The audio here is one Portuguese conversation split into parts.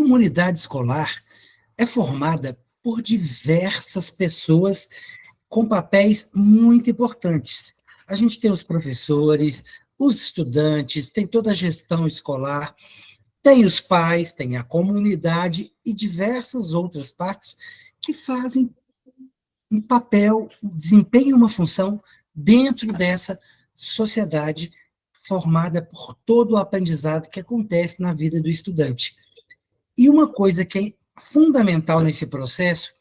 comunidade escolar é formada por diversas pessoas com papéis muito importantes. A gente tem os professores, os estudantes, tem toda a gestão escolar, tem os pais, tem a comunidade e diversas outras partes que fazem um papel, desempenham uma função dentro dessa sociedade formada por todo o aprendizado que acontece na vida do estudante. E uma coisa que é fundamental nesse processo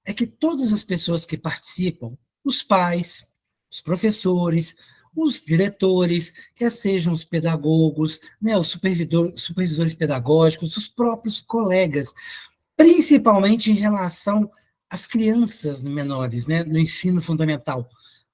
é que todas as pessoas que participam, os pais, os professores, os diretores, quer sejam os pedagogos, né, os supervisores pedagógicos, os próprios colegas, principalmente em relação às crianças menores, né, no ensino fundamental.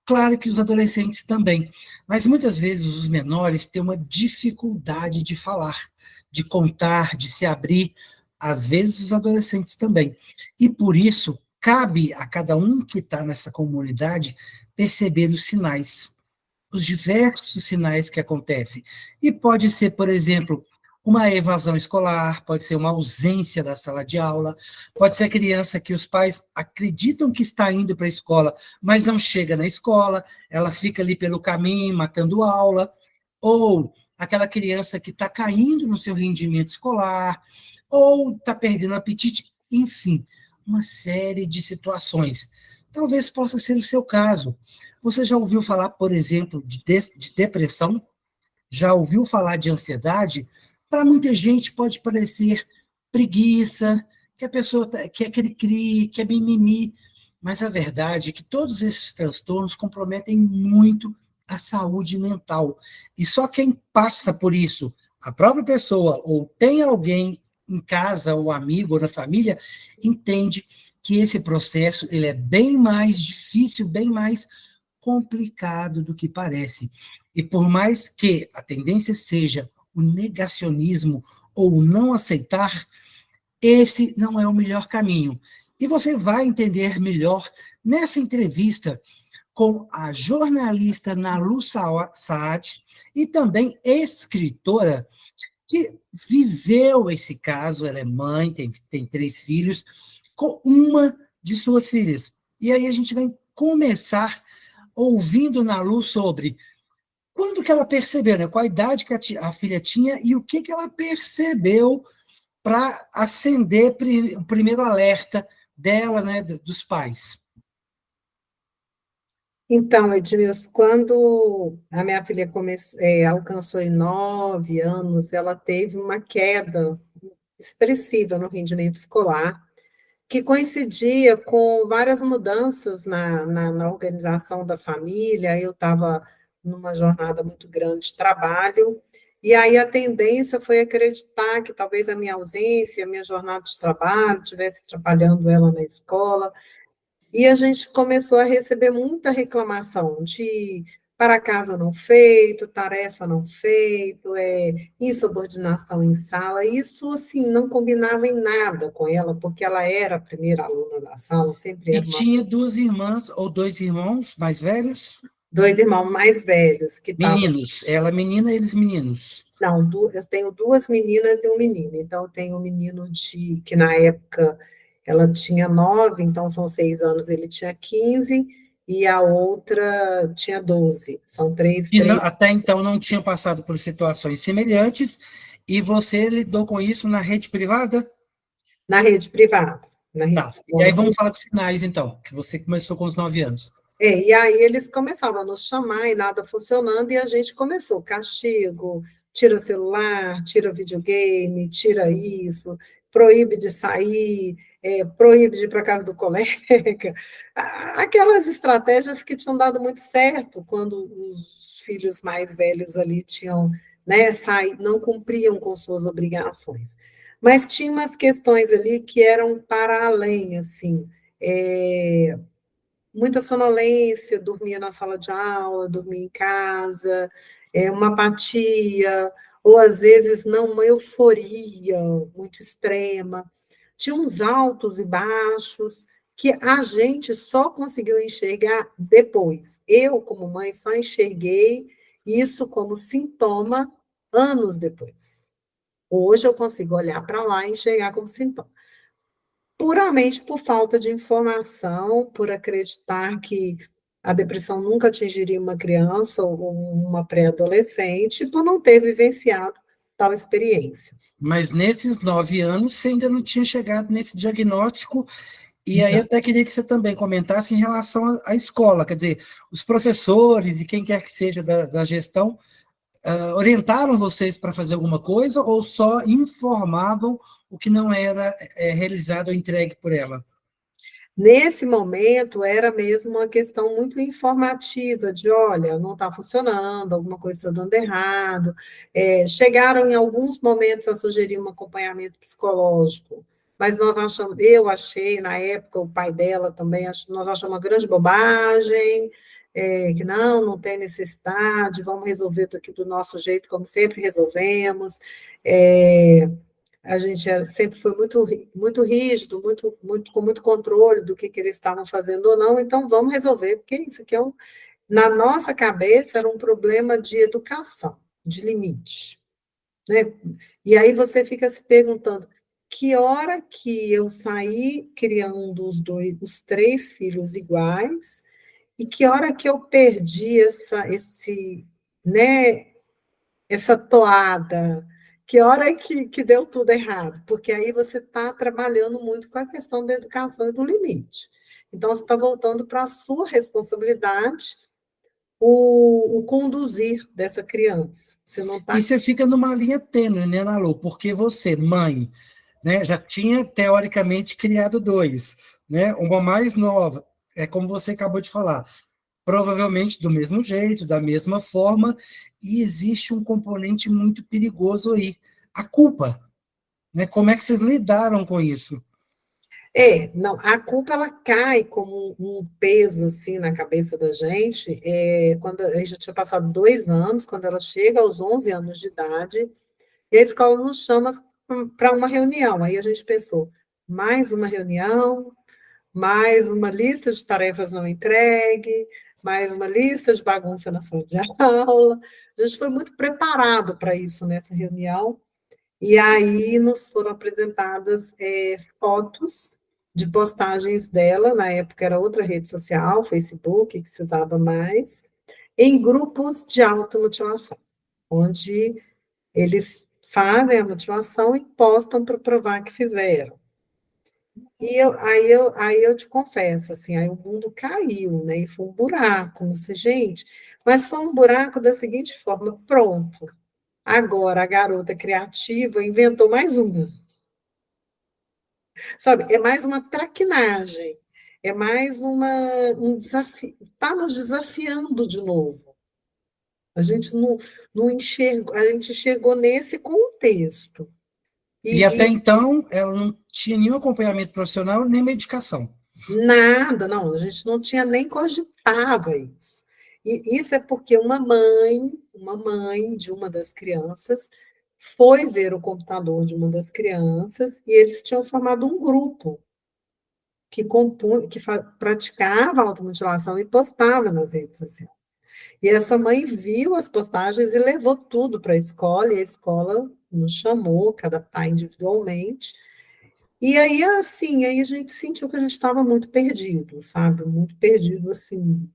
Claro que os adolescentes também, mas muitas vezes os menores têm uma dificuldade de falar, de contar, de se abrir, às vezes os adolescentes também. E por isso, cabe a cada um que está nessa comunidade perceber os diversos sinais que acontecem. E pode ser, por exemplo, uma evasão escolar, pode ser uma ausência da sala de aula, pode ser a criança que os pais acreditam que está indo para a escola, mas não chega na escola, ela fica ali pelo caminho, matando aula, ou aquela criança que está caindo no seu rendimento escolar, ou está perdendo apetite, enfim, uma série de situações. Talvez possa ser o seu caso. Você já ouviu falar, por exemplo, de depressão? Já ouviu falar de ansiedade? Para muita gente pode parecer preguiça, que a pessoa que é cri-cri, que é mimimi, mas a verdade é que todos esses transtornos comprometem muito a saúde mental. E só quem passa por isso, a própria pessoa, ou tem alguém em casa, ou amigo, ou na família, entende que esse processo ele é bem mais difícil, bem mais complicado do que parece. E por mais que a tendência seja o negacionismo ou o não aceitar, esse não é o melhor caminho. E você vai entender melhor nessa entrevista com a jornalista Nalu Saad e também escritora que viveu esse caso, ela é mãe, tem 3 filhos, com uma de suas filhas. E aí a gente vai começar ouvindo Nalu sobre quando que ela percebeu, né? Qual a idade que a filha tinha e o que ela percebeu para acender o primeiro alerta dela, né, dos pais. Então, Edmilson, quando a minha filha alcançou 9 anos, ela teve uma queda expressiva no rendimento escolar, que coincidia com várias mudanças na organização da família. Eu estava numa jornada muito grande de trabalho, e aí a tendência foi acreditar que talvez a minha ausência, a minha jornada de trabalho, estivesse atrapalhando ela na escola, e a gente começou a receber muita reclamação de para casa não feito, tarefa não feito, insubordinação em sala. Isso, assim, não combinava em nada com ela, porque ela era a primeira aluna da sala, sempre E era uma... tinha 2 irmãs ou 2 irmãos mais velhos? 2 irmãos mais velhos que estavam... Meninos. Ela menina, eles meninos. Não, eu tenho 2 meninas e um menino. Então, eu tenho um menino que na época ela tinha 9, então são 6 anos, ele tinha 15, e a outra tinha 12. São três, Que três até então não tinham passado por situações semelhantes, e você lidou com isso na rede privada? na rede privada, na rede Tá. E aí escola vamos privada. falar dos sinais, então, que você começou com os 9 anos. E aí eles começavam a nos chamar e nada funcionando, e a gente começou, castigo, tira celular, tira videogame, tira isso, proíbe de sair, proíbe de ir para casa do colega, aquelas estratégias que tinham dado muito certo quando os filhos mais velhos ali tinham, né, não cumpriam com suas obrigações. Mas tinha umas questões ali que eram para além, assim, muita sonolência, dormia na sala de aula, dormia em casa, uma apatia, ou às vezes não, uma euforia muito extrema. Tinha uns altos e baixos que a gente só conseguiu enxergar depois. Eu, como mãe, só enxerguei isso como sintoma anos depois. Hoje eu consigo olhar para lá e enxergar como sintoma. Puramente por falta de informação, por acreditar que a depressão nunca atingiria uma criança ou uma pré-adolescente, por não ter vivenciado tal experiência. Mas nesses 9 anos, você ainda não tinha chegado nesse diagnóstico, e aí eu Não. até queria que você também comentasse em relação à escola, quer dizer, os professores e quem quer que seja da gestão, orientaram vocês para fazer alguma coisa ou só informavam o que não era realizado ou entregue por ela? Nesse momento, era mesmo uma questão muito informativa, de, olha, não está funcionando, alguma coisa está dando errado. Chegaram em alguns momentos a sugerir um acompanhamento psicológico, mas nós achamos, eu achei, na época, o pai dela também, nós achamos uma grande bobagem, que não tem necessidade, vamos resolver aqui do nosso jeito, como sempre resolvemos. A gente sempre foi muito rígido, com muito controle do que eles estavam fazendo ou não, então vamos resolver, porque isso aqui na nossa cabeça era um problema de educação, de limite. Né? E aí você fica se perguntando, que hora que eu saí criando os 3 filhos iguais, e que hora que eu perdi né, essa toada, que hora que deu tudo errado? Porque aí você está trabalhando muito com a questão da educação e do limite. Então, você está voltando para a sua responsabilidade o conduzir dessa criança. Você não E está. você fica numa linha tênue, né, Nalu? Porque você, mãe, né, já tinha, teoricamente, criado dois, né? Uma mais nova, é como você acabou de falar, provavelmente do mesmo jeito, da mesma forma, e existe um componente muito perigoso aí, a culpa, né? Como é que vocês lidaram com isso? Não, a culpa ela cai como um peso assim na cabeça da gente, quando a gente já tinha passado 2 anos, quando ela chega aos 11 anos de idade, e a escola nos chama para uma reunião. Aí a gente pensou, mais uma reunião, mais uma lista de tarefas não entregue, mais uma lista de bagunça na sala de aula. A gente foi muito preparado para isso nessa reunião, e aí nos foram apresentadas fotos de postagens dela, na época era outra rede social, Facebook, que se usava mais, em grupos de automutilação, onde eles fazem a mutilação e postam para provar que fizeram. Aí eu te confesso, assim, aí o mundo caiu, né? E foi um buraco, não sei, gente, mas foi um buraco da seguinte forma: pronto, agora a garota criativa inventou mais uma, sabe? É mais uma traquinagem, é mais um desafio, está nos desafiando de novo. A gente não enxergou, a gente chegou nesse contexto. E até E então, ela não tinha nenhum acompanhamento profissional, nem medicação. nada, não, a gente não tinha nem cogitava isso. E isso é porque uma mãe de uma das crianças foi ver o computador de uma das crianças e eles tinham formado um grupo que praticava automutilação e postava nas redes sociais. E essa mãe viu as postagens e levou tudo para a escola, e a escola nos chamou, cada pai individualmente. E aí, assim, aí a gente sentiu que a gente estava muito perdido, sabe? Muito perdido, assim.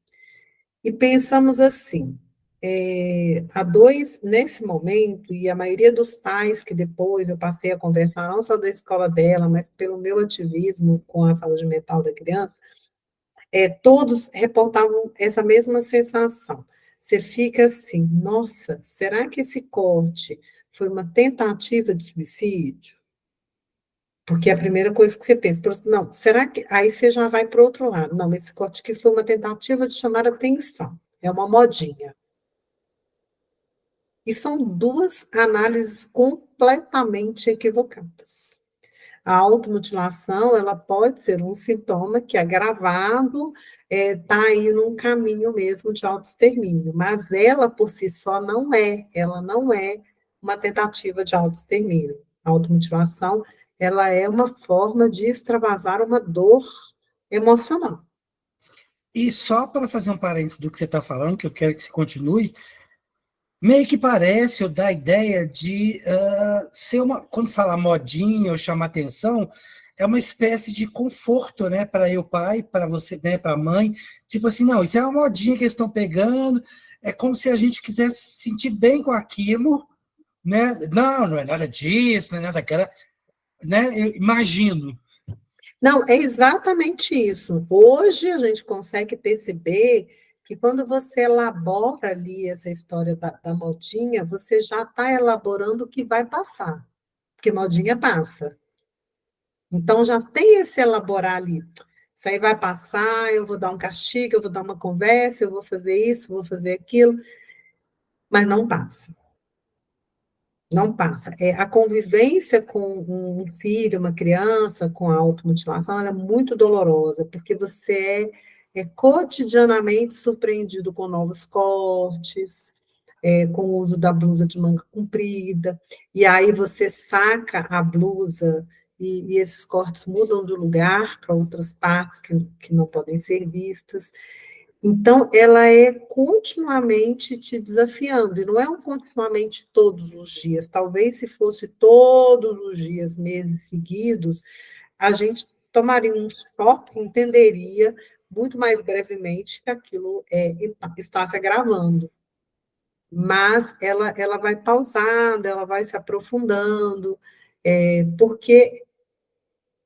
E pensamos assim, nesse momento, e a maioria dos pais que depois eu passei a conversar, não só da escola dela, mas pelo meu ativismo com a saúde mental da criança, todos reportavam essa mesma sensação. Você fica assim, nossa, será que esse corte foi uma tentativa de suicídio? Porque é a primeira coisa que você pensa, não, será que. Aí você já vai para o outro lado. Não, esse corte aqui foi uma tentativa de chamar atenção, é uma modinha. E são duas análises completamente equivocadas. A automutilação, ela pode ser um sintoma que, agravado, está aí num caminho mesmo de autoextermínio, mas ela, por si só, ela não é uma tentativa de autoextermínio. A automutilação, ela é uma forma de extravasar uma dor emocional. E só para fazer um parênteses do que você está falando, que eu quero que você continue, Meio que parece, ou dá a ideia de ser uma, quando fala modinha ou chamar atenção, é uma espécie de conforto, né, para eu, pai, para você, né, para a mãe. Tipo assim, não, isso é uma modinha que eles estão pegando, é como se a gente quisesse se sentir bem com aquilo, né? Não, não é nada disso, não é nada daquela, né? Eu imagino. Não, é exatamente isso. Hoje a gente consegue perceber que quando você elabora ali essa história da modinha, você já está elaborando o que vai passar, porque modinha passa. Então já tem esse elaborar ali. Isso aí vai passar, eu vou dar um castigo, eu vou dar uma conversa, eu vou fazer isso, vou fazer aquilo, mas não passa. Não passa. A convivência com um filho, uma criança com a automutilação, ela é muito dolorosa, porque você é cotidianamente surpreendido com novos cortes, com o uso da blusa de manga comprida, e aí você saca a blusa e esses cortes mudam de lugar para outras partes que não podem ser vistas. Então, ela é continuamente te desafiando, e não é um continuamente todos os dias. Talvez se fosse todos os dias, meses seguidos, a gente tomaria um choque, entenderia muito mais brevemente que aquilo está se agravando. Mas ela vai pausando, ela vai se aprofundando, porque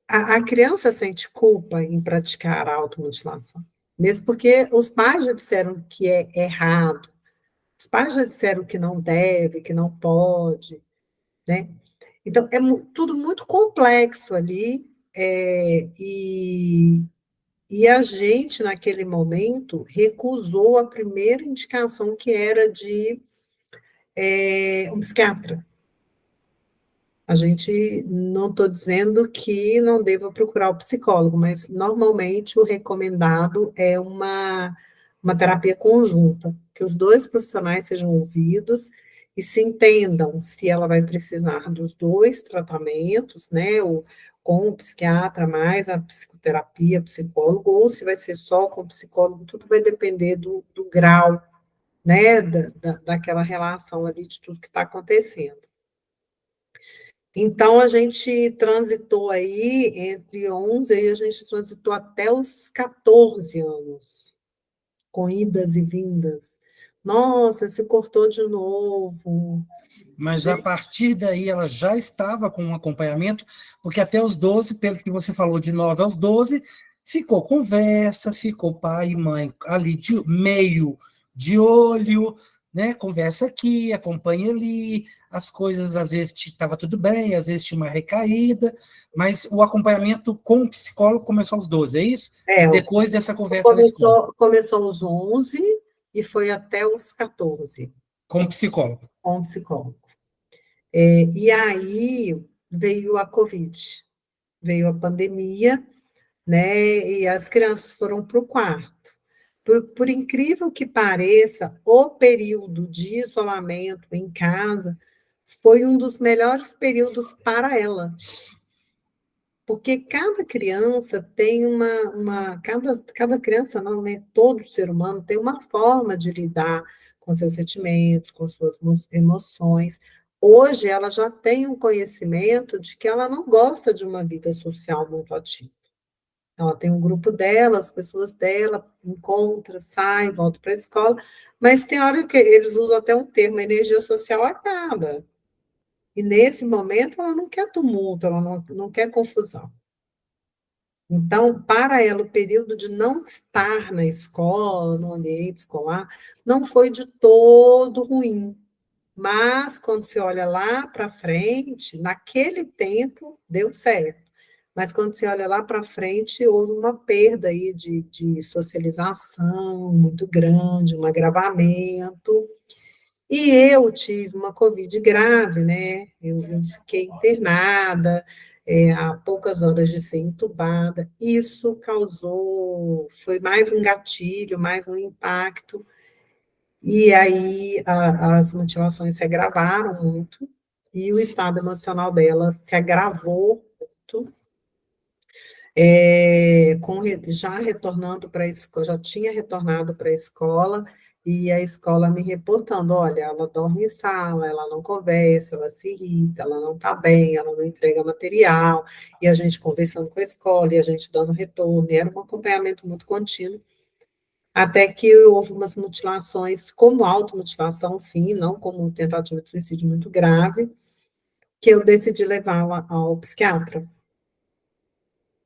a criança sente culpa em praticar a automutilação, mesmo porque os pais já disseram que é errado, os pais já disseram que não deve, que não pode, né? Então, tudo muito complexo ali, e a gente, naquele momento, recusou a primeira indicação, que era de um psiquiatra. A gente, não estou dizendo que não deva procurar o psicólogo, mas normalmente o recomendado é uma terapia conjunta, que os dois profissionais sejam ouvidos e se entendam se ela vai precisar dos dois tratamentos, né, com o psiquiatra mais a psicoterapia, psicólogo, ou se vai ser só com o psicólogo, tudo vai depender do grau, né, daquela relação ali, de tudo que está acontecendo. Então, a gente transitou aí entre 11 e a gente transitou até os 14 anos, com idas e vindas. Nossa, se cortou de novo. Mas a Gente, partir daí ela já estava com um acompanhamento, porque até os 12, pelo que você falou, de 9 aos 12, ficou conversa, ficou pai e mãe ali de meio de olho, né? Conversa aqui, acompanha ali, as coisas às vezes estava tudo bem, às vezes tinha uma recaída, mas o acompanhamento com o psicólogo começou aos 12, é isso? Depois dessa conversa na escola, começou aos 11 e foi até os 14, com o psicólogo. com o psicólogo. E aí veio a Covid, veio a pandemia, né? E as crianças foram para o quarto. Por incrível que pareça, o período de isolamento em casa foi um dos melhores períodos para ela, porque cada criança tem cada criança não, né? Todo ser humano tem uma forma de lidar com seus sentimentos, com suas emoções. Hoje ela já tem um conhecimento de que ela não gosta de uma vida social muito ativa. Ela tem um grupo dela, as pessoas dela, encontra, sai, volta para a escola, mas tem hora que eles usam até um termo, a energia social acaba. E nesse momento ela não quer tumulto, ela não quer confusão. Então, para ela, o período de não estar na escola, no ambiente escolar, não foi de todo ruim. Mas, quando você olha lá para frente, naquele tempo, deu certo. Mas, quando você olha lá para frente, houve uma perda aí de socialização muito grande, um agravamento. E eu tive uma Covid grave, né? Eu fiquei internada, a poucas horas de ser entubada. Isso foi mais um gatilho, mais um impacto. E aí as mutilações se agravaram muito, e o estado emocional dela se agravou muito, já retornando para a escola, já tinha retornado para a escola, e a escola me reportando, olha, ela dorme em sala, ela não conversa, ela se irrita, ela não está bem, ela não entrega material, e a gente conversando com a escola, e a gente dando retorno, e era um acompanhamento muito contínuo, até que houve umas mutilações, como automutilação, sim, não como tentativa de suicídio muito grave, que eu decidi levá-la ao psiquiatra.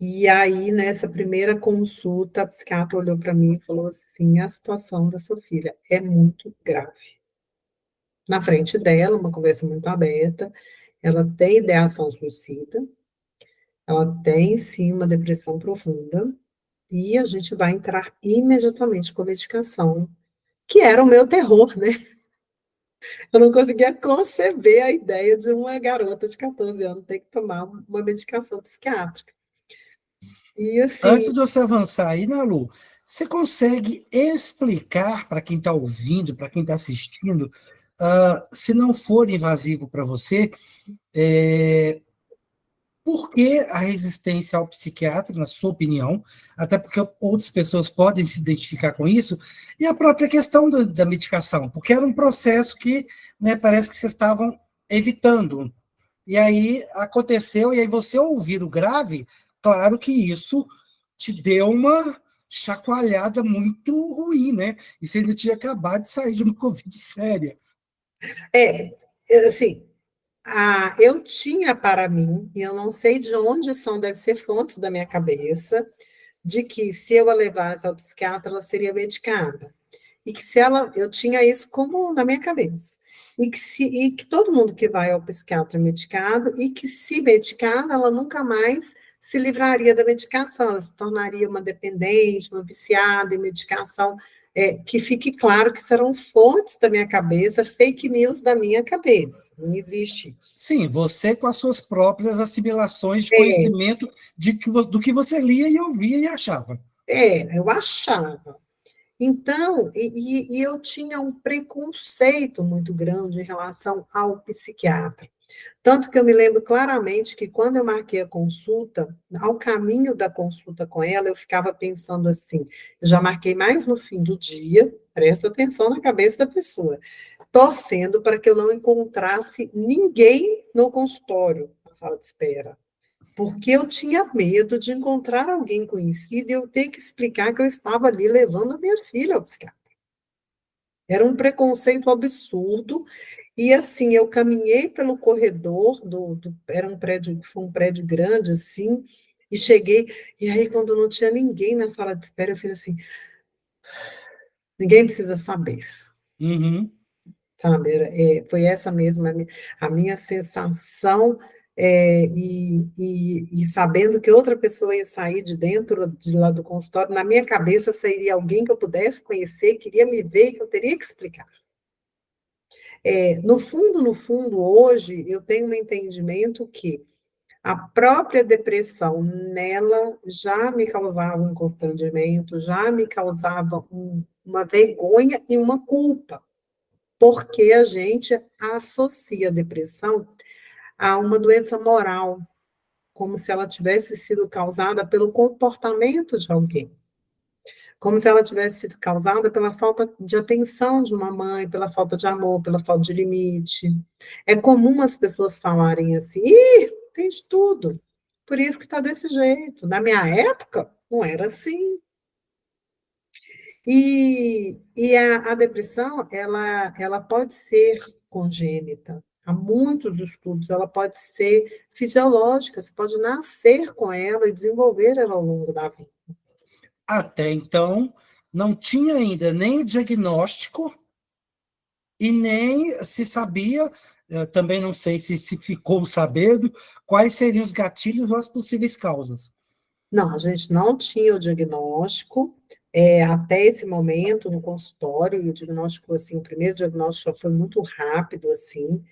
E aí, nessa primeira consulta, a psiquiatra olhou para mim e falou assim: a situação da sua filha é muito grave. Na frente dela, uma conversa muito aberta, ela tem ideação suicida, ela tem sim uma depressão profunda, e a gente vai entrar imediatamente com a medicação, que era o meu terror, né? Eu não conseguia conceber a ideia de uma garota de 14 anos ter que tomar uma medicação psiquiátrica. E Antes assim, de você avançar aí, né, Lu, você consegue explicar para quem está ouvindo, para quem está assistindo, se não for invasivo para você, é, por que a resistência ao psiquiatra, na sua opinião, até porque outras pessoas podem se identificar com isso, e a própria questão da medicação, porque era um processo que, né, parece que vocês estavam evitando. E aí aconteceu, e aí você ouvir o grave, claro que isso te deu uma chacoalhada muito ruim, né? E você ainda tinha acabado de sair de uma Covid séria. é, assim, eu tinha para mim, e eu não sei de onde são, deve ser fontes da minha cabeça, de que se eu a levasse ao psiquiatra, ela seria medicada. E que se ela, eu tinha isso como na minha cabeça. E que todo mundo que vai ao psiquiatra é medicado, e que se medicada, ela nunca mais se livraria da medicação, ela se tornaria uma dependente, uma viciada em medicação. Que fique claro que serão fontes da minha cabeça, fake news da minha cabeça. Não existe isso. Sim, você com as suas próprias assimilações de É, conhecimento do que você lia e ouvia e achava. eu achava. Então, e eu tinha um preconceito muito grande em relação ao psiquiatra. Tanto que eu me lembro claramente que quando eu marquei a consulta, ao caminho da consulta com ela, eu ficava pensando assim: eu já marquei mais no fim do dia, presta atenção na cabeça da pessoa, torcendo para que eu não encontrasse ninguém no consultório, na sala de espera. Porque eu tinha medo de encontrar alguém conhecido e eu ter que explicar que eu estava ali levando a minha filha ao psiquiatra. Era um preconceito absurdo. E assim, eu caminhei pelo corredor era um prédio, foi um prédio grande assim, e cheguei, e aí quando não tinha ninguém na sala de espera, eu fiz assim, ninguém precisa saber, Uhum. sabe? Foi essa mesmo a minha sensação, e sabendo que outra pessoa ia sair de dentro de lá do consultório, na minha cabeça sairia alguém que eu pudesse conhecer, queria me ver, que eu teria que explicar. No fundo, hoje, eu tenho um entendimento que a própria depressão nela já me causava um constrangimento, já me causava uma vergonha e uma culpa, porque a gente associa a depressão a uma doença moral, como se ela tivesse sido causada pelo comportamento de alguém, como se ela tivesse sido causada pela falta de atenção de uma mãe, pela falta de amor, pela falta de limite. É comum as pessoas falarem assim: ih, tem de tudo, por isso que está desse jeito. Na minha época, não era assim. A depressão, ela pode ser congênita. Há muitos estudos, ela pode ser fisiológica, você pode nascer com ela e desenvolver ela ao longo da vida. Até então, não tinha ainda nem o diagnóstico e nem se sabia, também não sei se ficou sabendo, quais seriam os gatilhos ou as possíveis causas. Não, a gente não tinha o diagnóstico, até esse momento no consultório, e o diagnóstico, assim, o primeiro diagnóstico já foi muito rápido, assim,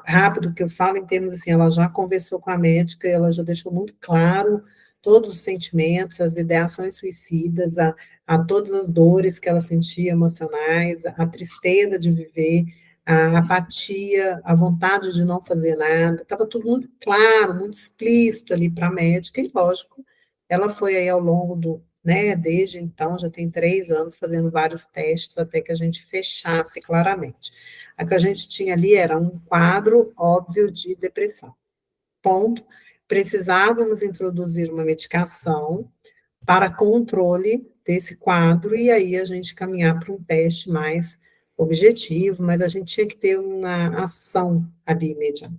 rápido que eu falo em termos, assim, ela já conversou com a médica, ela já deixou muito claro todos os sentimentos, as ideações suicidas, a todas as dores que ela sentia emocionais, a tristeza de viver, a apatia, a vontade de não fazer nada, estava tudo muito claro, muito explícito ali para a médica, e lógico, ela foi aí ao longo né? Desde então, já tem 3 anos fazendo vários testes até que a gente fechasse claramente. A que a gente tinha ali era um quadro óbvio de depressão. Ponto. Precisávamos introduzir uma medicação para controle desse quadro, e aí a gente caminhar para um teste mais objetivo, mas a gente tinha que ter uma ação ali imediata.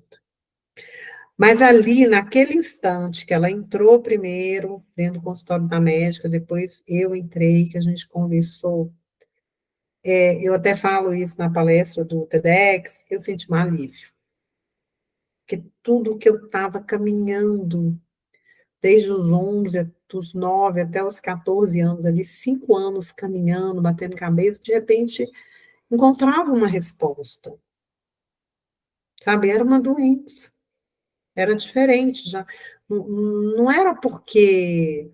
Mas ali, naquele instante que ela entrou primeiro, dentro do consultório da médica, depois eu entrei, que a gente conversou, eu até falo isso na palestra do TEDx, eu senti um alívio. Porque tudo que eu estava caminhando, desde os 11, dos 9 até os 14 anos, ali, 5 anos caminhando, batendo cabeça, de repente encontrava uma resposta, sabe? Era uma doença. Era diferente já. Não era porque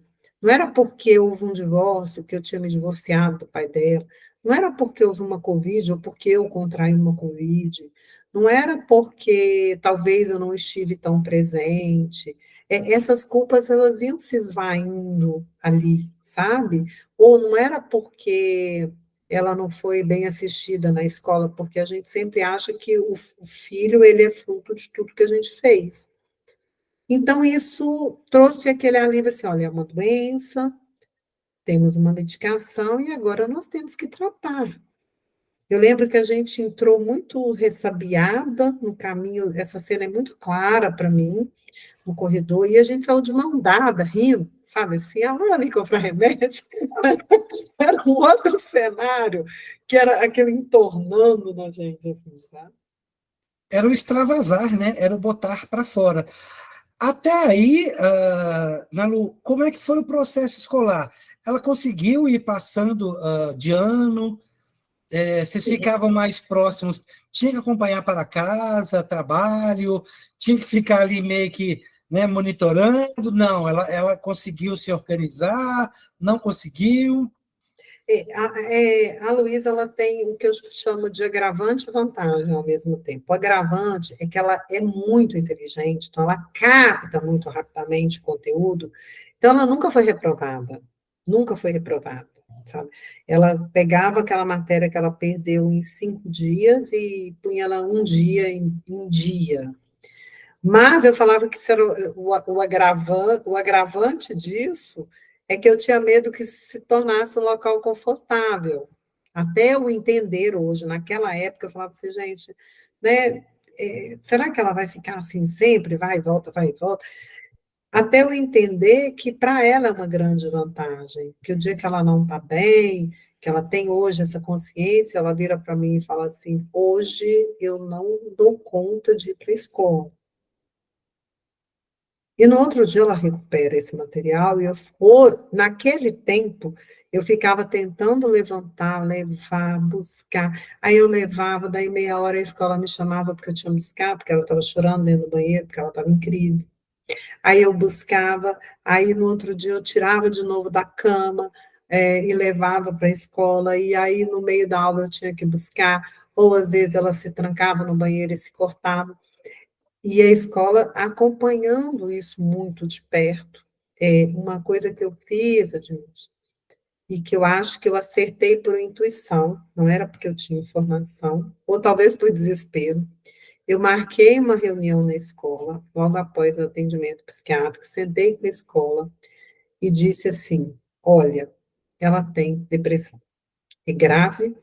houve um divórcio, que eu tinha me divorciado do pai dela, não era porque houve uma Covid ou porque eu contraí uma Covid, não era porque talvez eu não estive tão presente. Essas culpas, elas iam se esvaindo ali, sabe? Ou não era porque ela não foi bem assistida na escola, porque a gente sempre acha que o filho, ele é fruto de tudo que a gente fez. Então, isso trouxe aquele alívio assim, olha, é uma doença, temos uma medicação e agora nós temos que tratar. Eu lembro que a gente entrou muito ressabiada no caminho, essa cena é muito clara para mim, no corredor, e a gente saiu de mão dada, rindo, sabe assim, vamos ali comprar remédio. Era um outro cenário, que era aquele entornando na gente, assim, sabe? Era o extravasar, né? Era o botar para fora. Até aí, Nalu, como é que foi o processo escolar? Ela conseguiu ir passando de ano? Vocês ficavam mais próximos? Tinha que acompanhar para casa, trabalho? Tinha que ficar ali meio que, né, monitorando? Não, ela conseguiu se organizar? Não conseguiu? A Luísa, ela tem o que eu chamo de agravante e vantagem ao mesmo tempo. O agravante é que ela é muito inteligente, então ela capta muito rapidamente o conteúdo, então ela nunca foi reprovada, sabe? Ela pegava aquela matéria que ela perdeu em 5 dias e punha ela um dia em dia. Mas eu falava que isso era o agravante disso é que eu tinha medo que se tornasse um local confortável. Até eu entender hoje, naquela época, eu falava assim, gente, né, será que ela vai ficar assim sempre? Vai e volta. Até eu entender que para ela é uma grande vantagem, que o dia que ela não está bem, que ela tem hoje essa consciência, ela vira para mim e fala assim, hoje eu não dou conta de ir para a escola. E no outro dia ela recupera esse material, e naquele tempo eu ficava tentando levantar, levar, buscar. Aí eu levava, daí meia hora a escola me chamava porque eu tinha que buscar, porque ela estava chorando dentro do banheiro, porque ela estava em crise. Aí eu buscava, aí no outro dia eu tirava de novo da cama, e levava para a escola, e aí no meio da aula eu tinha que buscar, ou às vezes ela se trancava no banheiro e se cortava. E a escola acompanhando isso muito de perto. Uma coisa que eu fiz, Edmilson, e que eu acho que eu acertei por intuição, não era porque eu tinha informação, ou talvez por desespero. Eu marquei uma reunião na escola, logo após o atendimento psiquiátrico, sentei com a escola e disse assim: olha, ela tem depressão. É grave,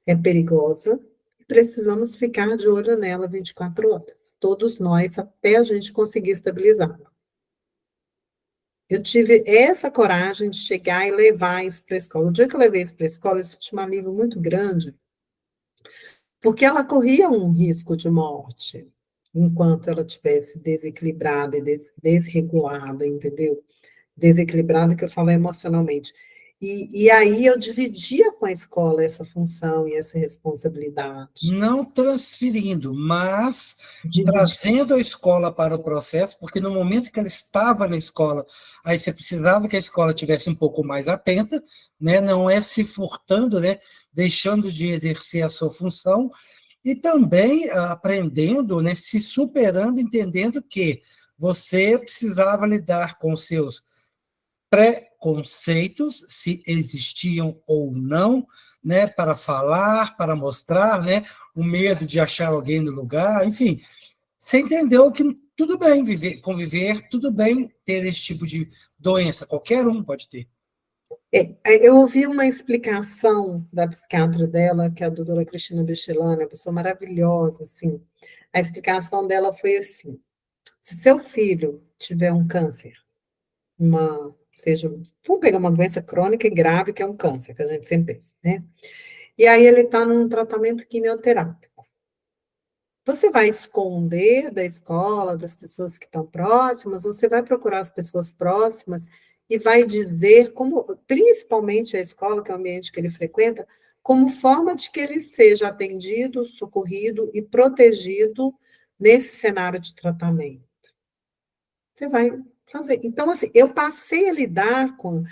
é perigosa, e precisamos ficar de olho nela 24 horas. Todos nós, até a gente conseguir estabilizar. Eu tive essa coragem de chegar e levar isso para a escola. O dia que eu levei isso para a escola, eu senti um alívio muito grande, porque ela corria um risco de morte enquanto ela estivesse desequilibrada e desregulada, entendeu? Desequilibrada, que eu falo emocionalmente. E aí eu dividia com a escola essa função e essa responsabilidade. Não transferindo, mas Dividir. trazendo a escola para o processo, porque no momento que ela estava na escola, aí você precisava que a escola tivesse um pouco mais atenta, né? Não é se furtando, né? Deixando de exercer a sua função, e também aprendendo, né? Se superando, entendendo que você precisava lidar com os seus conceitos, se existiam ou não, né, para falar, para mostrar, né, o medo de achar alguém no lugar, enfim, você entendeu que tudo bem viver, conviver, tudo bem ter esse tipo de doença, qualquer um pode ter. Eu ouvi uma explicação da psiquiatra dela, que é a doutora Cristina Bechelani, uma pessoa maravilhosa, assim. A explicação dela foi assim: se seu filho tiver um câncer, vamos pegar uma doença crônica e grave, que é um câncer, que a gente sempre pensa, né? E aí ele está num tratamento quimioterápico. Você vai esconder da escola, das pessoas que estão próximas, você vai procurar as pessoas próximas e vai dizer como, principalmente a escola, que é o ambiente que ele frequenta, como forma de que ele seja atendido, socorrido e protegido nesse cenário de tratamento. Você vai fazer. Então, assim, eu passei a lidar com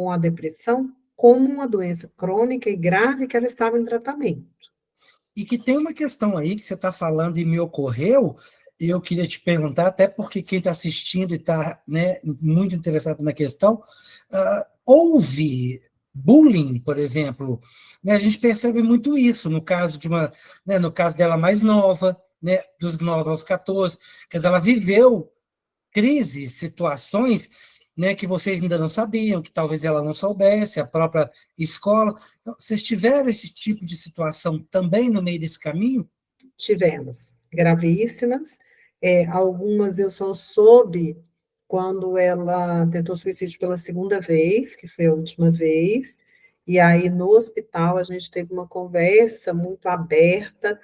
a depressão como uma doença crônica e grave que ela estava em tratamento. E que tem uma questão aí que você está falando e me ocorreu, e eu queria te perguntar, até porque quem está assistindo e está, né, muito interessado na questão, houve bullying, por exemplo, né, a gente percebe muito isso no caso de uma, né, no caso dela mais nova, né, dos 9 aos 14, quer dizer, ela viveu crises, situações, né, que vocês ainda não sabiam, que talvez ela não soubesse, a própria escola. Então, vocês tiveram esse tipo de situação também no meio desse caminho? Tivemos, gravíssimas. Algumas eu só soube quando ela tentou suicídio pela segunda vez, que foi a última vez, e aí no hospital a gente teve uma conversa muito aberta,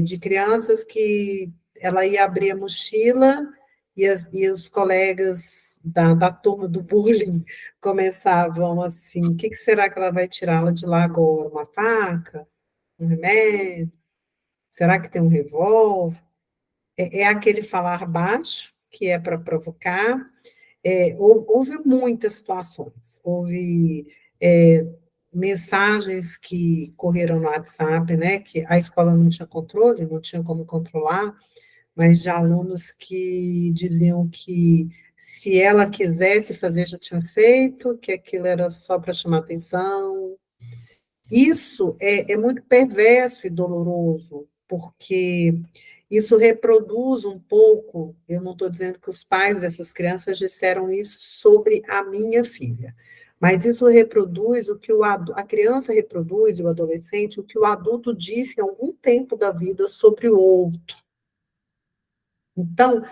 de crianças que ela ia abrir a mochila e os colegas da turma do bullying começavam assim: o que será que ela vai tirá-la de lá agora? Uma faca? Um remédio? Será que tem um revólver? É aquele falar baixo, que é para provocar. Houve muitas situações. Houve mensagens que correram no WhatsApp, né, que a escola não tinha controle, não tinha como controlar, mas de alunos que diziam que se ela quisesse fazer, já tinha feito, que aquilo era só para chamar atenção. Isso é muito perverso e doloroso, porque isso reproduz um pouco, eu não estou dizendo que os pais dessas crianças disseram isso sobre a minha filha, mas isso reproduz o que a criança reproduz, o adolescente, o que o adulto disse em algum tempo da vida sobre o outro. Então,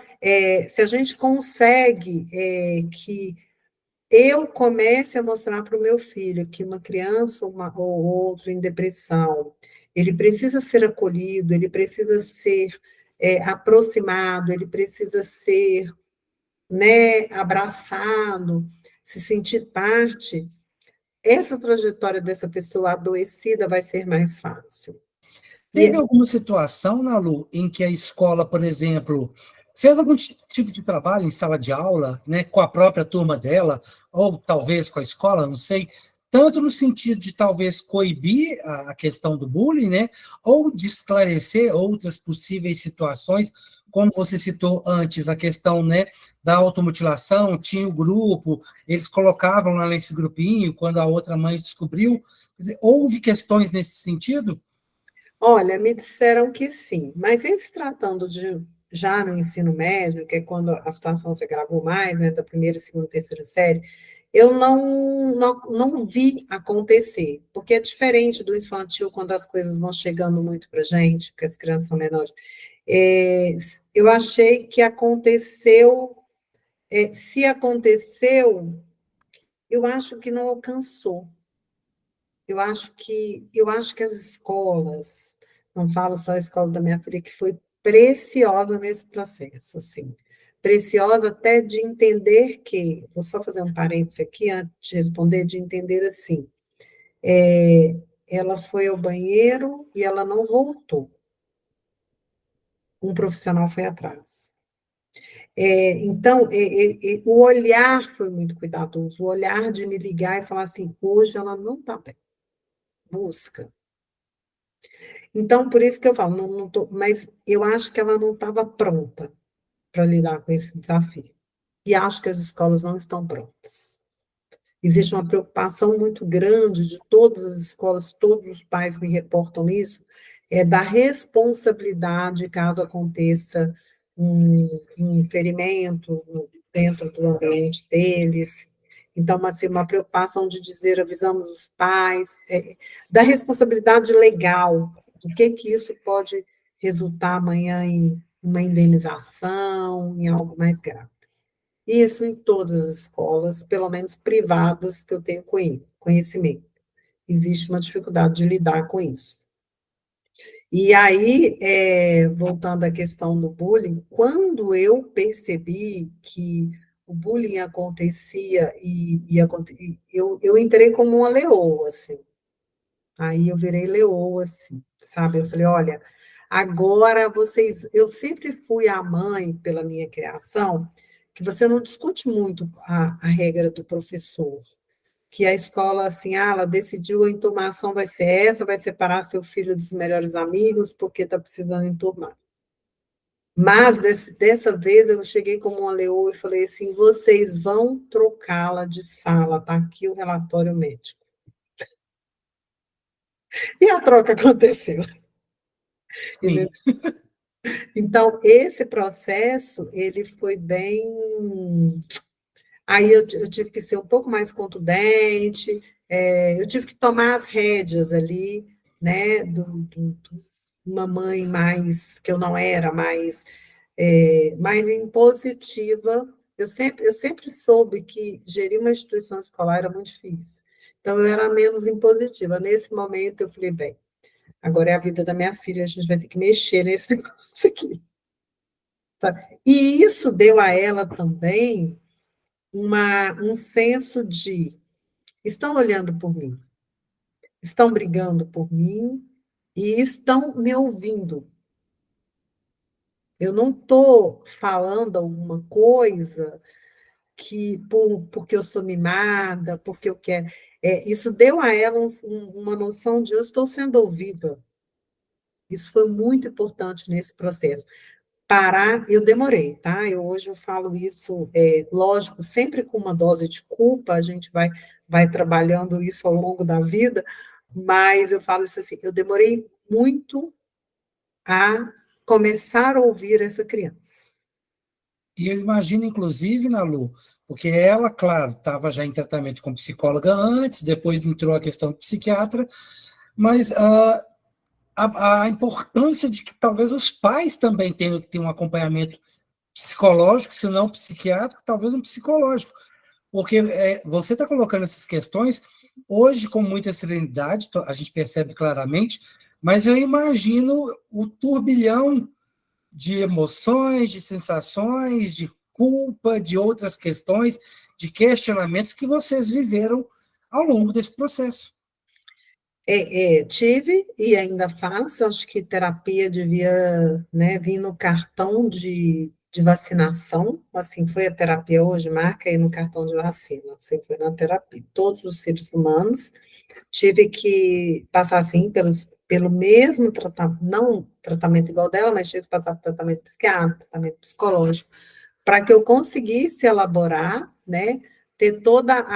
se a gente consegue que eu comece a mostrar para o meu filho que uma criança ou outro em depressão, ele precisa ser acolhido, ele precisa ser aproximado, ele precisa ser, né, abraçado, se sentir parte, essa trajetória dessa pessoa adoecida vai ser mais fácil. Teve alguma situação, Nalu, em que a escola, por exemplo, fez algum tipo de trabalho em sala de aula, né, com a própria turma dela, ou talvez com a escola, não sei, tanto no sentido de talvez coibir a questão do bullying, né, ou de esclarecer outras possíveis situações, como você citou antes, a questão, né, da automutilação, tinha o grupo, eles colocavam lá nesse grupinho, quando a outra mãe descobriu, quer dizer, houve questões nesse sentido? Olha, me disseram que sim, mas em se tratando de já no ensino médio, que é quando a situação se agravou mais, né, da primeira, segunda, terceira série, eu não vi acontecer, porque é diferente do infantil, quando as coisas vão chegando muito para a gente, que as crianças são menores. Eu achei que aconteceu, se aconteceu, eu acho que não alcançou. Eu acho que as escolas, não falo só a escola da minha filha, que foi preciosa nesse processo, assim, preciosa até de entender que, vou só fazer um parêntese aqui antes de responder, de entender assim, é, ela foi ao banheiro e ela não voltou, um profissional foi atrás. Então, o olhar foi muito cuidadoso, o olhar de me ligar e falar assim, hoje ela não está bem, busca. Então, por isso que eu falo, mas eu acho que ela não estava pronta para lidar com esse desafio. e acho que as escolas não estão prontas. Existe uma preocupação muito grande de todas as escolas, todos os pais me reportam isso, da responsabilidade caso aconteça um ferimento dentro do ambiente deles. Então, assim, uma preocupação de dizer, avisamos os pais, da responsabilidade legal, o que isso pode resultar amanhã em uma indenização, em algo mais grave. Isso em todas as escolas, pelo menos privadas, que eu tenho conhecimento. Existe uma dificuldade de lidar com isso. E aí, voltando à questão do bullying, quando eu percebi que o bullying acontecia eu entrei como uma leoa, assim. Aí eu virei leoa, assim, sabe? Eu falei, olha, agora vocês... Eu sempre fui a mãe, pela minha criação, que você não discute muito a regra do professor, que a escola, assim, ela decidiu a enturmação vai ser essa, vai separar seu filho dos melhores amigos, porque está precisando enturmar. Mas, dessa vez, eu cheguei como uma leoa e falei assim, vocês vão trocá-la de sala, está aqui o relatório médico. E a troca aconteceu. Sim. Então, esse processo, ele foi bem... Aí eu tive que ser um pouco mais contundente, eu tive que tomar as rédeas ali, né, uma mãe mais, que eu não era, mais impositiva. Eu sempre soube que gerir uma instituição escolar era muito difícil. Então, eu era menos impositiva. Nesse momento, eu falei, bem, agora é a vida da minha filha, a gente vai ter que mexer nesse negócio aqui. E isso deu a ela também um senso de estão olhando por mim, estão brigando por mim e estão me ouvindo. Eu não estou falando alguma coisa porque eu sou mimada, porque eu quero. Isso deu a ela uma noção de eu estou sendo ouvida. Isso foi muito importante nesse processo. Parar, eu demorei, tá? Hoje eu falo isso, lógico, sempre com uma dose de culpa, a gente vai trabalhando isso ao longo da vida, mas eu falo isso assim, eu demorei muito a começar a ouvir essa criança. E eu imagino, inclusive, Nalu, porque ela, claro, estava já em tratamento com psicóloga antes, depois entrou a questão de psiquiatra, mas a importância de que talvez os pais também tenham que ter um acompanhamento psicológico, se não psiquiátrico, talvez um psicológico, porque você está colocando essas questões hoje com muita serenidade, a gente percebe claramente, mas eu imagino o turbilhão de emoções, de sensações, de culpa, de outras questões, de questionamentos que vocês viveram ao longo desse processo. Tive e ainda faço, acho que terapia devia, né, vir no cartão de vacinação, assim, foi a terapia hoje, marca aí no cartão de vacina, você foi na terapia, todos os seres humanos, tive que passar, assim, pelo mesmo tratamento, não tratamento igual dela, mas tive que passar por tratamento psiquiátrico, tratamento psicológico, para que eu conseguisse elaborar, né, ter toda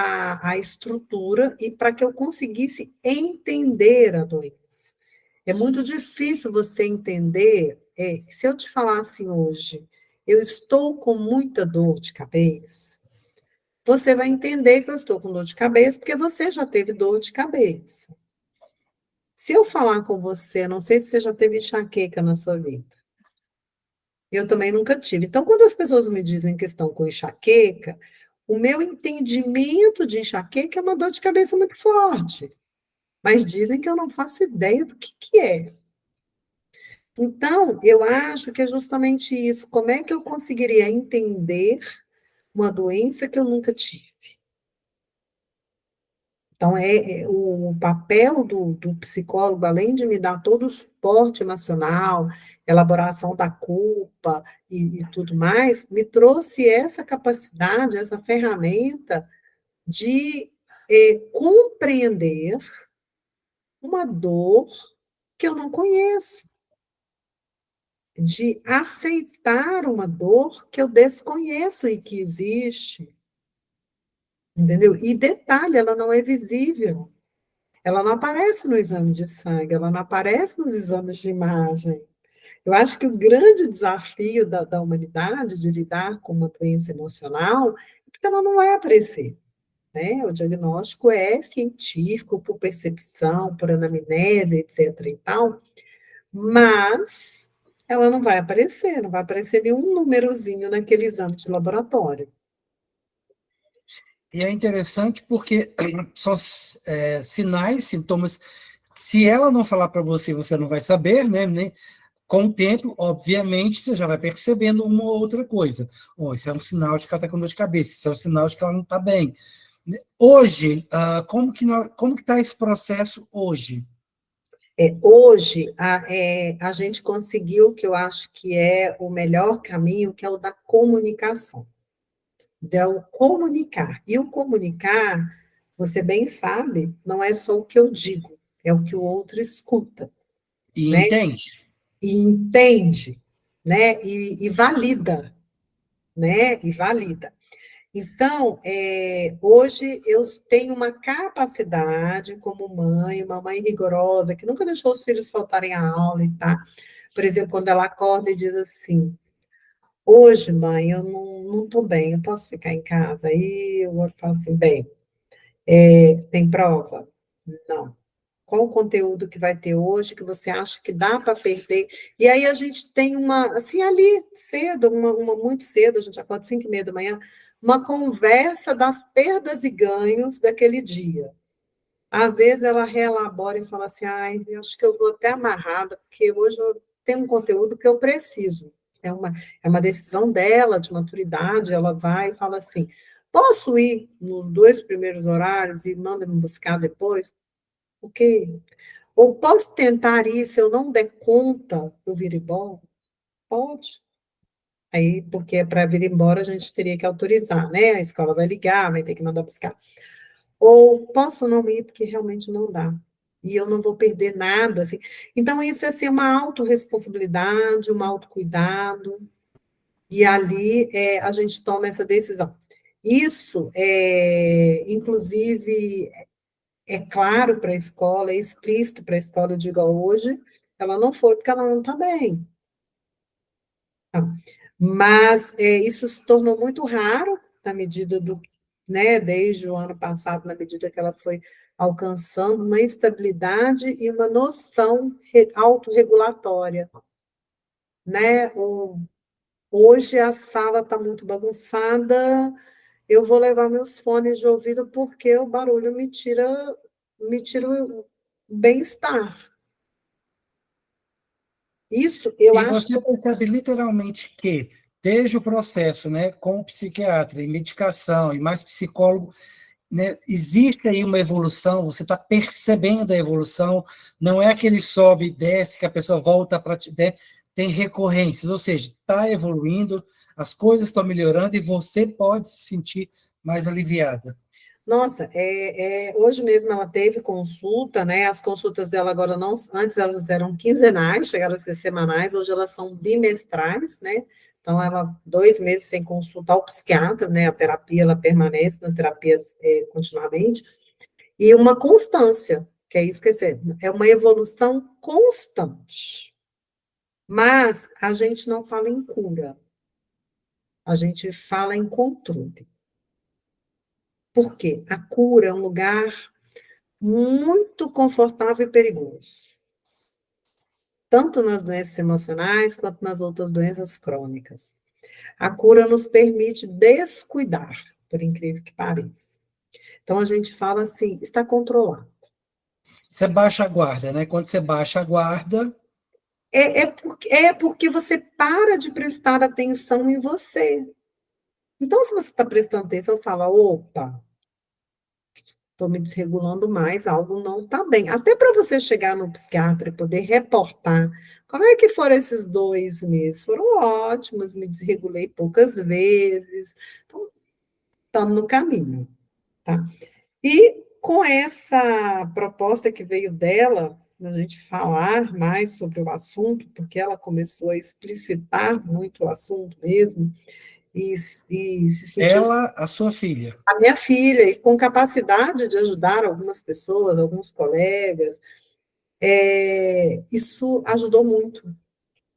a estrutura e para que eu conseguisse entender a doença. É muito difícil você entender, se eu te falasse hoje, eu estou com muita dor de cabeça, você vai entender que eu estou com dor de cabeça, porque você já teve dor de cabeça. Se eu falar com você, não sei se você já teve enxaqueca na sua vida. Eu também nunca tive. Então, quando as pessoas me dizem que estão com enxaqueca, o meu entendimento de enxaqueca é uma dor de cabeça muito forte. Mas dizem que eu não faço ideia do que é. Então, eu acho que é justamente isso. Como é que eu conseguiria entender uma doença que eu nunca tive? Então, o papel do psicólogo, além de me dar todo o suporte emocional, elaboração da culpa e tudo mais, me trouxe essa capacidade, essa ferramenta de compreender uma dor que eu não conheço. de aceitar uma dor que eu desconheço e que existe, entendeu? E detalhe, ela não é visível, ela não aparece no exame de sangue, ela não aparece nos exames de imagem. Eu acho que o grande desafio da humanidade de lidar com uma doença emocional é porque ela não vai aparecer, né? O diagnóstico é científico, por percepção, por anamnese, etc. e tal, mas ela não vai aparecer nenhum númerozinho naquele exame de laboratório. E é interessante porque são sinais, sintomas. Se ela não falar para você, você não vai saber, né? Com o tempo, obviamente, você já vai percebendo uma ou outra coisa. Oh, isso é um sinal de que ela está com dor de cabeça, isso é um sinal de que ela não está bem. Hoje, como que está esse processo hoje? Hoje, a gente conseguiu o que eu acho que é o melhor caminho, que é o da comunicação. Então, comunicar. E o comunicar, você bem sabe, não é só o que eu digo, é o que o outro escuta, E né? entende? E entende, né? E valida, né? E valida. Então, hoje eu tenho uma capacidade como mãe, uma mãe rigorosa, que nunca deixou os filhos faltarem à aula e tá. Por exemplo, quando ela acorda e diz assim: hoje, mãe, eu não estou bem, eu posso ficar em casa? Aí o outro fala assim: bem, tem prova? Não. Qual o conteúdo que vai ter hoje que você acha que dá para perder? E aí a gente tem uma, assim, ali, cedo, uma muito cedo, a gente acorda 5:30 da manhã, uma conversa das perdas e ganhos daquele dia. Às vezes ela reelabora e fala assim, ai, eu acho que eu vou até amarrada, porque hoje eu tenho um conteúdo que eu preciso. É uma decisão dela, de maturidade, ela vai e fala assim, posso ir nos 2 primeiros horários e manda me buscar depois? Ok. Ou posso tentar ir, se eu não der conta, eu vir embora? Pode. Aí, porque para vir embora a gente teria que autorizar, né? A escola vai ligar, vai ter que mandar buscar. Ou posso não ir, porque realmente não dá. E eu não vou perder nada, assim. Então, isso é assim, uma autorresponsabilidade, um autocuidado, e ali a gente toma essa decisão. Isso, inclusive, é claro para a escola, é explícito para a escola, eu digo, hoje, ela não foi porque ela não está bem. Tá? Mas isso se tornou muito raro, na medida do, né, desde o ano passado, na medida que ela foi alcançando uma estabilidade e uma noção autorregulatória, né? Hoje a sala está muito bagunçada, eu vou levar meus fones de ouvido porque o barulho me tira o bem-estar. Isso, eu E acho você que percebe literalmente que, desde o processo, né, com o psiquiatra, e medicação, e mais psicólogo, né, existe aí uma evolução, você está percebendo a evolução, não é aquele sobe e desce que a pessoa volta para né, tem recorrências, ou seja, está evoluindo, as coisas estão melhorando e você pode se sentir mais aliviada. nossa, hoje mesmo ela teve consulta, né? As consultas dela agora não, antes elas eram quinzenais, chegaram a ser semanais, hoje elas são bimestrais, né? Então, ela 2 meses sem consultar o psiquiatra, né? A terapia ela permanece na terapia continuamente, e uma constância, que é isso que é uma evolução constante. Mas a gente não fala em cura, a gente fala em controle. Por quê? A cura é um lugar muito confortável e perigoso, tanto nas doenças emocionais quanto nas outras doenças crônicas. A cura nos permite descuidar, por incrível que pareça. Então, a gente fala assim, está controlado. Você baixa a guarda, né? Quando você baixa a guarda, É porque você para de prestar atenção em você. Então, se você está prestando atenção, fala, opa, estou me desregulando mais, algo não está bem. Até para você chegar no psiquiatra e poder reportar como é que foram esses 2 meses. Foram ótimos, me desregulei poucas vezes. Então, estamos no caminho, tá? E com essa proposta que veio dela, da gente falar mais sobre o assunto, porque ela começou a explicitar muito o assunto mesmo, e se sentiu Ela, a sua filha. a minha filha, e com capacidade de ajudar algumas pessoas, alguns colegas, isso ajudou muito,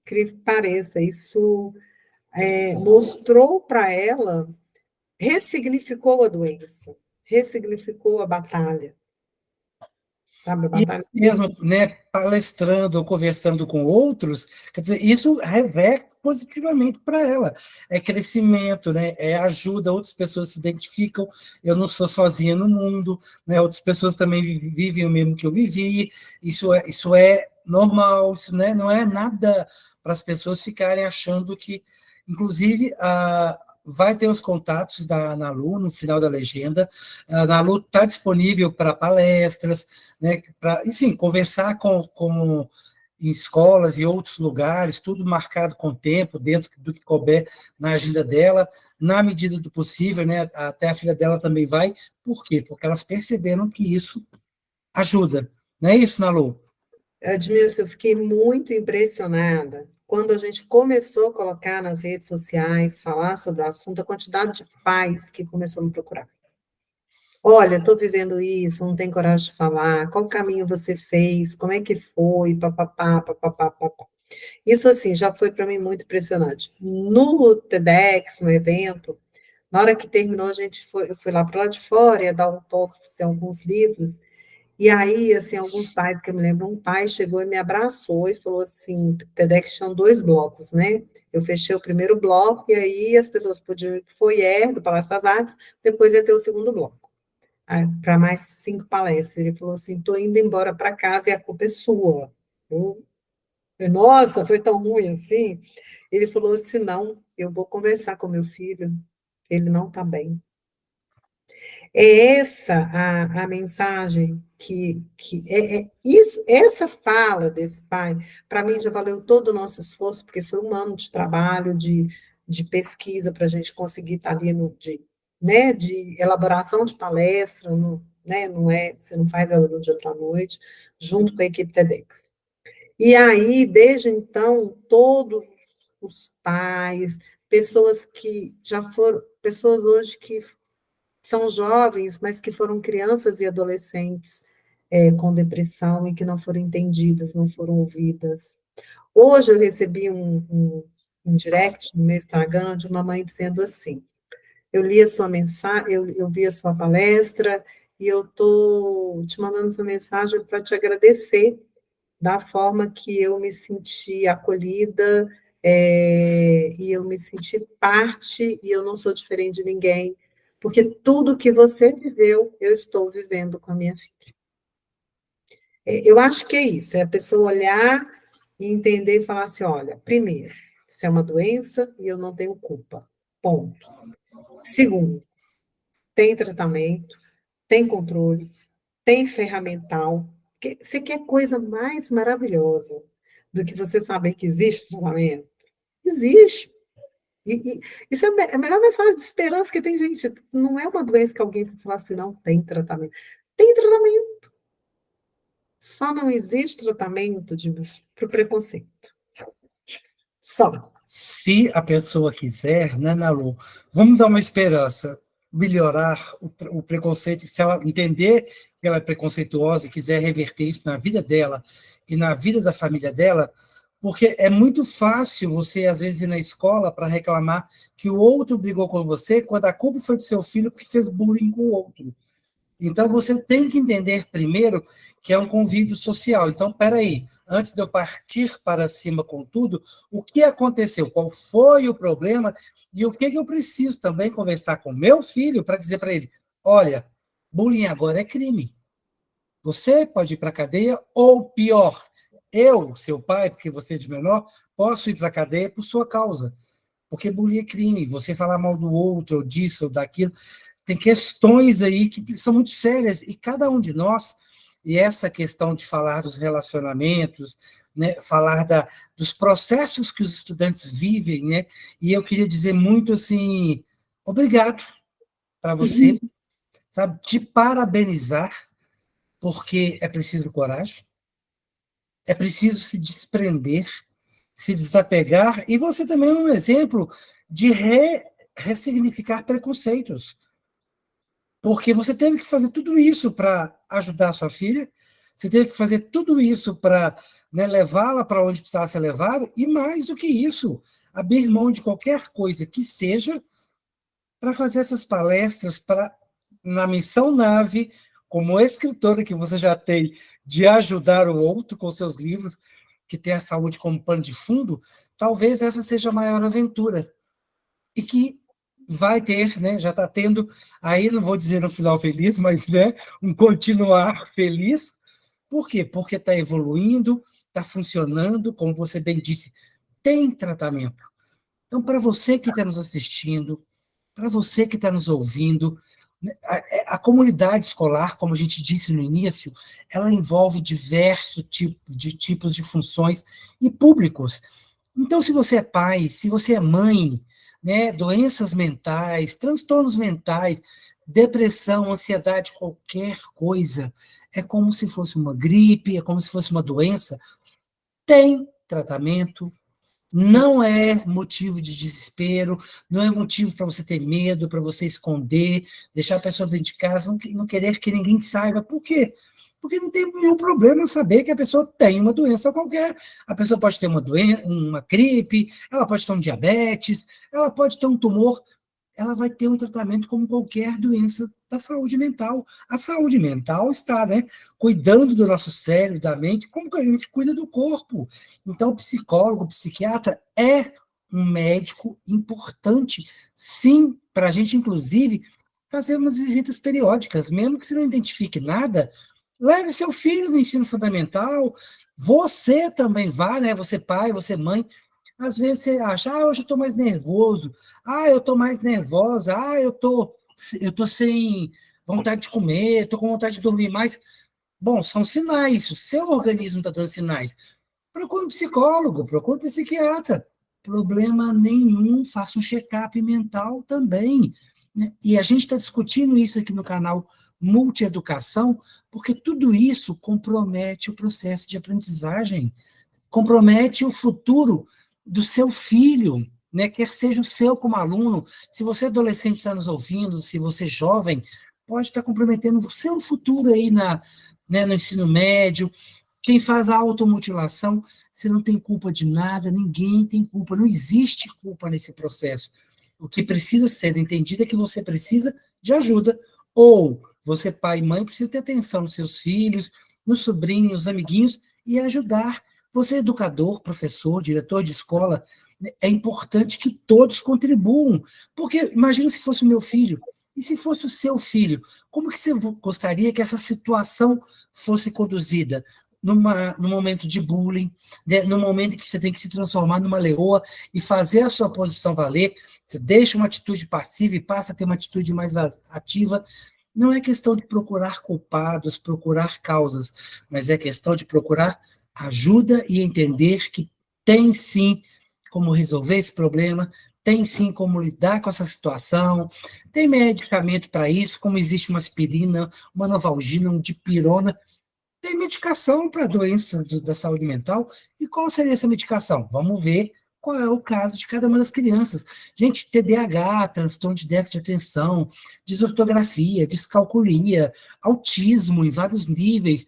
incrível que pareça, isso mostrou para ela, ressignificou a doença, ressignificou a batalha, sabe, a E batalha. mesmo, né, palestrando ou conversando com outros, quer dizer, isso reverte positivamente para ela. É crescimento, né, é ajuda, outras pessoas se identificam, eu não sou sozinha no mundo, né, outras pessoas também vivem o mesmo que eu vivi, isso é normal, isso, né, não é nada para as pessoas ficarem achando que, inclusive, vai ter os contatos da Analu no final da legenda. A Analu está disponível para palestras, né, para, enfim, conversar com em escolas e outros lugares, tudo marcado com tempo, dentro do que couber na agenda dela, na medida do possível, né, até a filha dela também vai. Por quê? Porque elas perceberam que isso ajuda. Não é isso, Nalu? Edmilson, eu fiquei muito impressionada quando a gente começou a colocar nas redes sociais, falar sobre o assunto, a quantidade de pais que começou a me procurar. Olha, estou vivendo isso, não tenho coragem de falar, qual caminho você fez, como é que foi, papapá, papapá, papapá. Isso, assim, já foi para mim muito impressionante. No TEDx, no evento, na hora que terminou, eu fui lá para lá de fora, ia dar um toque, em alguns livros, e aí, assim, alguns pais, que eu me lembro, um pai chegou e me abraçou e falou assim, TEDx tinha 2 blocos, né? Eu fechei o primeiro bloco, e aí as pessoas podiam ir para o foyer do Palácio das Artes, depois ia ter o segundo bloco para mais 5 palestras. Ele falou assim: estou indo embora para casa e a culpa é sua. Eu falei, nossa, foi tão ruim assim. Ele falou assim: não, eu vou conversar com meu filho, ele não está bem. É essa a mensagem que isso, essa fala desse pai, para mim já valeu todo o nosso esforço, porque foi um ano de trabalho, de pesquisa para a gente conseguir estar ali né, de elaboração de palestra, né, não é, você não faz ela do dia para a noite, junto com a equipe TEDx. E aí, desde então, todos os pais, pessoas que já foram, pessoas hoje que são jovens, mas que foram crianças e adolescentes com depressão e que não foram entendidas, não foram ouvidas. Hoje eu recebi um direct no meu Instagram de uma mãe dizendo assim: eu li a sua mensagem, eu vi a sua palestra e eu estou te mandando essa mensagem para te agradecer da forma que eu me senti acolhida, e eu me senti parte, e eu não sou diferente de ninguém, porque tudo que você viveu, eu estou vivendo com a minha filha. Eu acho que é isso, é a pessoa olhar e entender e falar assim, olha, primeiro, isso é uma doença e eu não tenho culpa, ponto. Segundo, tem tratamento, tem controle, tem ferramental. Você quer coisa mais maravilhosa do que você saber que existe tratamento? Existe. Isso é a melhor mensagem de esperança que tem, gente. Não é uma doença que alguém vai falar assim, não tem tratamento. Tem tratamento. Só não existe tratamento para o preconceito. Só. Se a pessoa quiser, né, Nalu, vamos dar uma esperança, melhorar o preconceito, se ela entender que ela é preconceituosa e quiser reverter isso na vida dela e na vida da família dela, porque é muito fácil você, às vezes, ir na escola para reclamar que o outro brigou com você, quando a culpa foi do seu filho que fez bullying com o outro. Então, você tem que entender primeiro que é um convívio social. Então, peraí, antes de eu partir para cima com tudo, o que aconteceu? Qual foi o problema? E o que eu preciso também conversar com meu filho para dizer para ele, olha, bullying agora é crime. Você pode ir para a cadeia, ou pior, eu, seu pai, porque você é de menor, posso ir para a cadeia por sua causa. Porque bullying é crime. Você falar mal do outro, ou disso, ou daquilo, tem questões aí que são muito sérias, e cada um de nós, e essa questão de falar dos relacionamentos, né, falar dos processos que os estudantes vivem, né, e eu queria dizer muito assim, obrigado para você, sabe, te parabenizar, porque é preciso coragem, é preciso se desprender, se desapegar, e você também é um exemplo de ressignificar preconceitos, porque você teve que fazer tudo isso para ajudar a sua filha, você teve que fazer tudo isso para, né, levá-la para onde precisava ser levado, e mais do que isso, abrir mão de qualquer coisa que seja para fazer essas palestras na missão nave, como escritora que você já tem, de ajudar o outro com seus livros, que tem a saúde como pano de fundo, talvez essa seja a maior aventura. E que vai ter, né, já está tendo, aí não vou dizer um final feliz, mas, né, um continuar feliz. Por quê? Porque está evoluindo, está funcionando, como você bem disse, tem tratamento. Então, para você que está nos assistindo, para você que está nos ouvindo, a comunidade escolar, como a gente disse no início, ela envolve diversos tipos de funções e públicos. Então, se você é pai, se você é mãe, né, doenças mentais, transtornos mentais, depressão, ansiedade, qualquer coisa, é como se fosse uma gripe, é como se fosse uma doença, tem tratamento, não é motivo de desespero, não é motivo para você ter medo, para você esconder, deixar a pessoa dentro de casa, não querer que ninguém saiba. Por quê? Porque não tem nenhum problema saber que a pessoa tem uma doença qualquer. A pessoa pode ter uma gripe, ela pode ter um diabetes, ela pode ter um tumor, ela vai ter um tratamento como qualquer doença da saúde mental. A saúde mental está, né, cuidando do nosso cérebro, da mente, como que a gente cuida do corpo. Então, o psicólogo, o psiquiatra é um médico importante, sim, para a gente, inclusive, fazer umas visitas periódicas, mesmo que você não identifique nada, leve seu filho no ensino fundamental, você também vá, né, você pai, você mãe, às vezes você acha, hoje eu estou mais nervoso, eu estou mais nervosa, eu tô sem vontade de comer, estou com vontade de dormir mais. Bom, são sinais, o seu organismo está dando sinais. Procure um psicólogo, procure um psiquiatra. Problema nenhum, faça um check-up mental também. Né? E a gente está discutindo isso aqui no canal Multieducação, porque tudo isso compromete o processo de aprendizagem, compromete o futuro do seu filho, né? Quer seja o seu como aluno, se você adolescente está nos ouvindo, se você jovem, pode estar comprometendo o seu futuro aí né, no ensino médio. Quem faz a automutilação, você não tem culpa de nada, ninguém tem culpa, não existe culpa nesse processo. O que precisa ser entendido é que você precisa de ajuda, ou você, pai e mãe, precisa ter atenção nos seus filhos, nos sobrinhos, nos amiguinhos, e ajudar. Você, educador, professor, diretor de escola, é importante que todos contribuam, porque imagina se fosse o meu filho, e se fosse o seu filho, como que você gostaria que essa situação fosse conduzida? Num momento de bullying, né, no momento em que você tem que se transformar numa leoa e fazer a sua posição valer, você deixa uma atitude passiva e passa a ter uma atitude mais ativa. Não é questão de procurar culpados, procurar causas, mas é questão de procurar ajuda e entender que tem sim como resolver esse problema, tem sim como lidar com essa situação, tem medicamento para isso, como existe uma aspirina, uma Novalgina, um dipirona, tem medicação para doenças da saúde mental. E qual seria essa medicação? Vamos ver qual é o caso de cada uma das crianças. Gente, TDAH, transtorno de déficit de atenção, desortografia, descalculia, autismo em vários níveis.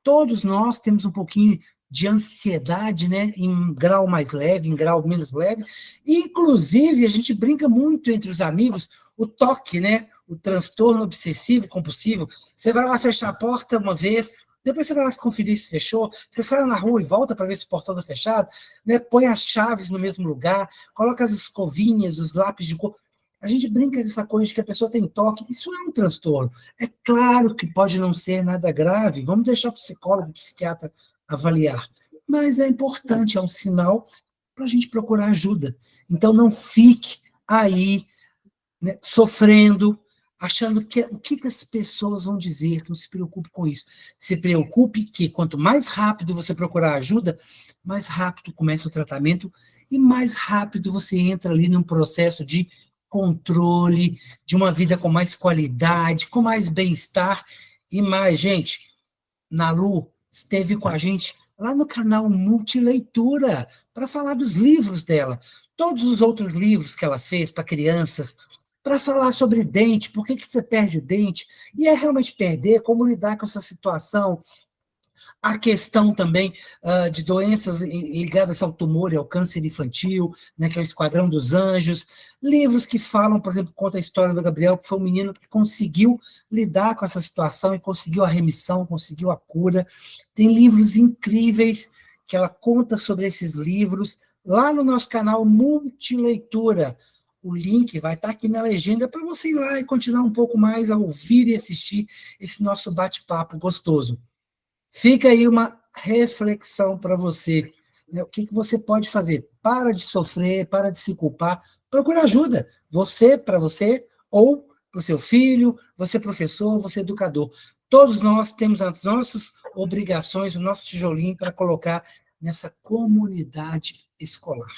Todos nós temos um pouquinho de ansiedade, né, em grau mais leve, em grau menos leve. E, inclusive, a gente brinca muito entre os amigos, o TOC, né, o transtorno obsessivo compulsivo. Você vai lá fechar a porta uma vez, depois você vai lá conferir se fechou, você sai na rua e volta para ver se o portão está fechado, né, põe as chaves no mesmo lugar, coloca as escovinhas, os lápis de cor. A gente brinca com essa coisa de que a pessoa tem toque, isso é um transtorno. É claro que pode não ser nada grave, vamos deixar o psicólogo, o psiquiatra avaliar, mas é importante, é um sinal para a gente procurar ajuda. Então não fique aí, né, sofrendo, achando que o que as pessoas vão dizer, não se preocupe com isso. Se preocupe que quanto mais rápido você procurar ajuda, mais rápido começa o tratamento e mais rápido você entra ali num processo de controle, de uma vida com mais qualidade, com mais bem-estar e mais, gente, Nalu esteve com a gente lá no canal Multileitura, para falar dos livros dela. Todos os outros livros que ela fez para crianças, para falar sobre dente, por que você perde o dente, e é realmente perder, como lidar com essa situação, a questão também de doenças ligadas ao tumor e ao câncer infantil, né, que é o Esquadrão dos Anjos, livros que falam, por exemplo, conta a história do Gabriel, que foi um menino que conseguiu lidar com essa situação e conseguiu a remissão, conseguiu a cura. Tem livros incríveis que ela conta sobre esses livros, lá no nosso canal Multileitura. O link vai estar aqui na legenda para você ir lá e continuar um pouco mais a ouvir e assistir esse nosso bate-papo gostoso. Fica aí uma reflexão para você. Né? O que você pode fazer? Para de sofrer, para de se culpar, procura ajuda. Você, para você, ou para o seu filho, você professor, você educador. Todos nós temos as nossas obrigações, o nosso tijolinho para colocar nessa comunidade escolar.